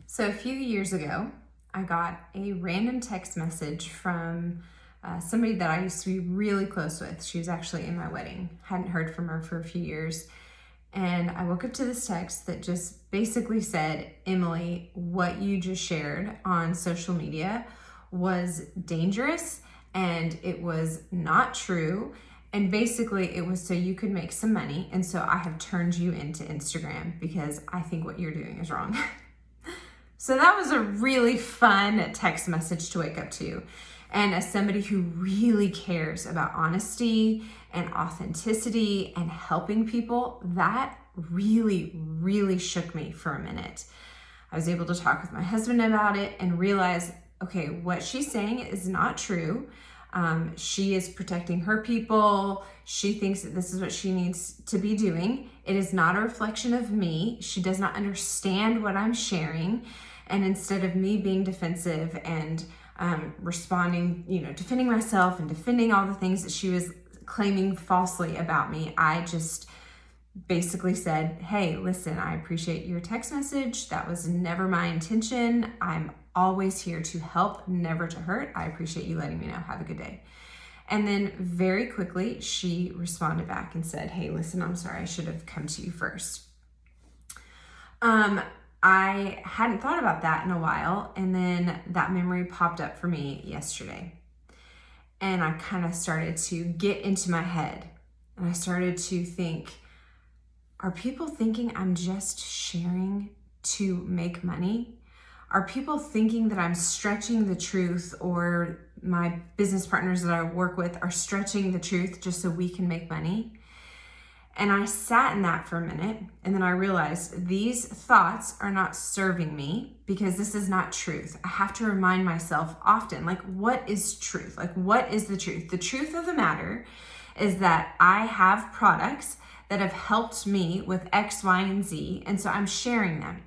So a few years ago, I got a random text message from somebody that I used to be really close with. She was actually in my wedding. Hadn't heard from her for a few years. And I woke up to this text that just basically said, Emily, what you just shared on social media was dangerous and it was not true. And basically it was so you could make some money. And so I have turned you into Instagram because I think what you're doing is wrong. So that was a really fun text message to wake up to. And as somebody who really cares about honesty and authenticity and helping people, that really shook me for a minute. I was able to talk with my husband about it and realize, okay, what she's saying is not true. She is protecting her people. She thinks that this is what she needs to be doing. It is not a reflection of me. She does not understand what I'm sharing. And instead of me being defensive and responding, defending myself and defending all the things that she was claiming falsely about me, I just basically said, hey, listen, I appreciate your text message. That was never my intention. I'm always here to help, never to hurt. I appreciate you letting me know. Have a good day. And then very quickly, she responded back and said, hey, listen, I'm sorry. I should have come to you first. I hadn't thought about that in a while, and then that memory popped up for me yesterday. And I kind of started to get into my head, and I started to think, are people thinking I'm just sharing to make money? Are people thinking that I'm stretching the truth, or my business partners that I work with are stretching the truth just so we can make money? And I sat in that for a minute, and then I realized these thoughts are not serving me because this is not truth. I have to remind myself often, what is truth? What is the truth? The truth of the matter is that I have products that have helped me with X, Y, and Z, and so I'm sharing them.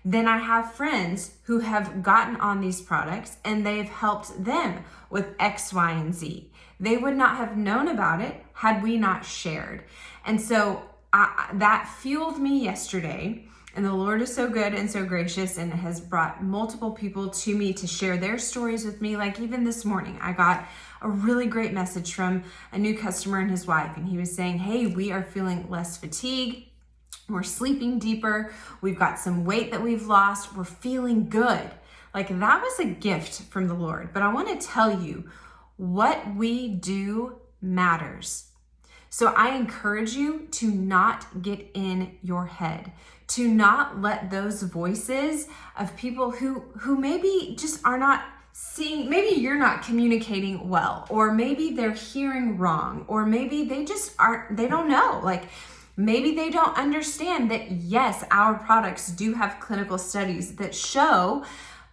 Then I have friends who have gotten on these products and they've helped them with X, Y, and Z. They would not have known about it had we not shared. And so that fueled me yesterday. And the Lord is so good and so gracious and has brought multiple people to me to share their stories with me. Like even this morning, I got a really great message from a new customer and his wife. And he was saying, hey, we are feeling less fatigue. We're sleeping deeper. We've got some weight that we've lost. We're feeling good. That was a gift from the Lord. But I want to tell you, what we do matters. So I encourage you to not get in your head, to not let those voices of people who maybe just are not seeing, maybe you're not communicating well, or maybe they're hearing wrong, or maybe they just aren't, they don't know. Maybe they don't understand that, yes, our products do have clinical studies that show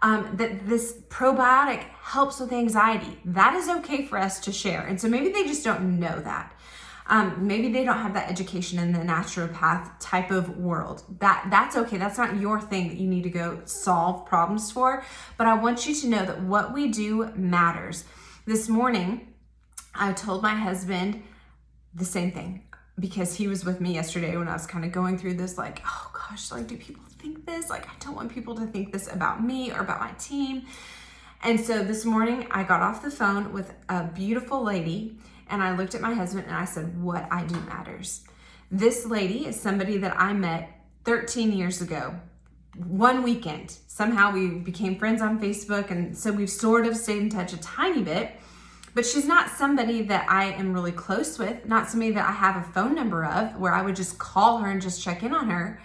that this probiotic helps with anxiety. That is okay for us to share. And so maybe they just don't know that. Maybe they don't have that education in the naturopath type of world. That's okay. That's not your thing that you need to go solve problems for. But I want you to know that what we do matters. This morning, I told my husband the same thing, because he was with me yesterday when I was kind of going through this, oh gosh, do people think this? I don't want people to think this about me or about my team. And so this morning I got off the phone with a beautiful lady and I looked at my husband and I said, what I do matters. This lady is somebody that I met 13 years ago, one weekend. Somehow we became friends on Facebook, and so we've sort of stayed in touch a tiny bit. But she's not somebody that I am really close with, not somebody that I have a phone number of where I would just call her and just check in on her.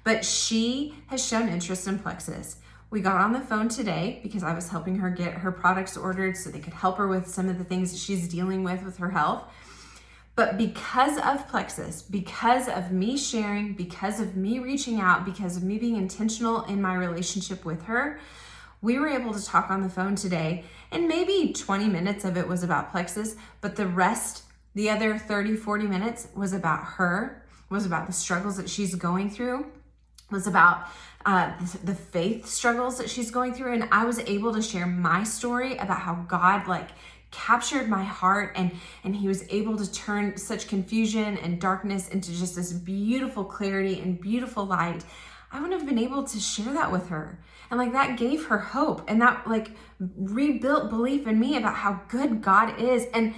But she has shown interest in Plexus. We got on the phone today because I was helping her get her products ordered so they could help her with some of the things that she's dealing with her health. But because of Plexus, because of me sharing, because of me reaching out, because of me being intentional in my relationship with her, we were able to talk on the phone today, and maybe 20 minutes of it was about Plexus, but the rest, the other 30, 40 minutes was about her, was about the struggles that she's going through, was about the faith struggles that she's going through. And I was able to share my story about how God captured my heart and he was able to turn such confusion and darkness into just this beautiful clarity and beautiful light. I wouldn't have been able to share that with her. And like that gave her hope, and that like rebuilt belief in me about how good God is. And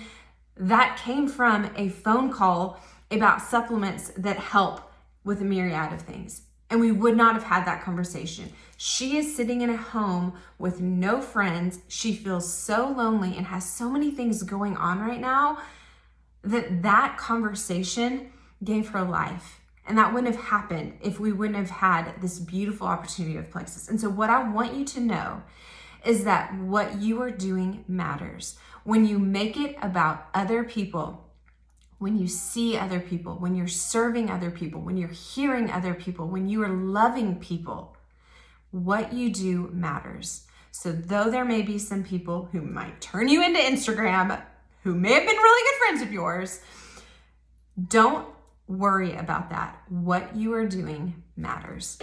that came from a phone call about supplements that help with a myriad of things. And we would not have had that conversation. She is sitting in a home with no friends. She feels so lonely and has so many things going on right now that conversation gave her life. And that wouldn't have happened if we wouldn't have had this beautiful opportunity of Plexus. And so what I want you to know is that what you are doing matters. When you make it about other people, when you see other people, when you're serving other people, when you're hearing other people, when you are loving people, what you do matters. So though there may be some people who might turn you into Instagram, who may have been really good friends of yours, don't worry about that. What you are doing matters.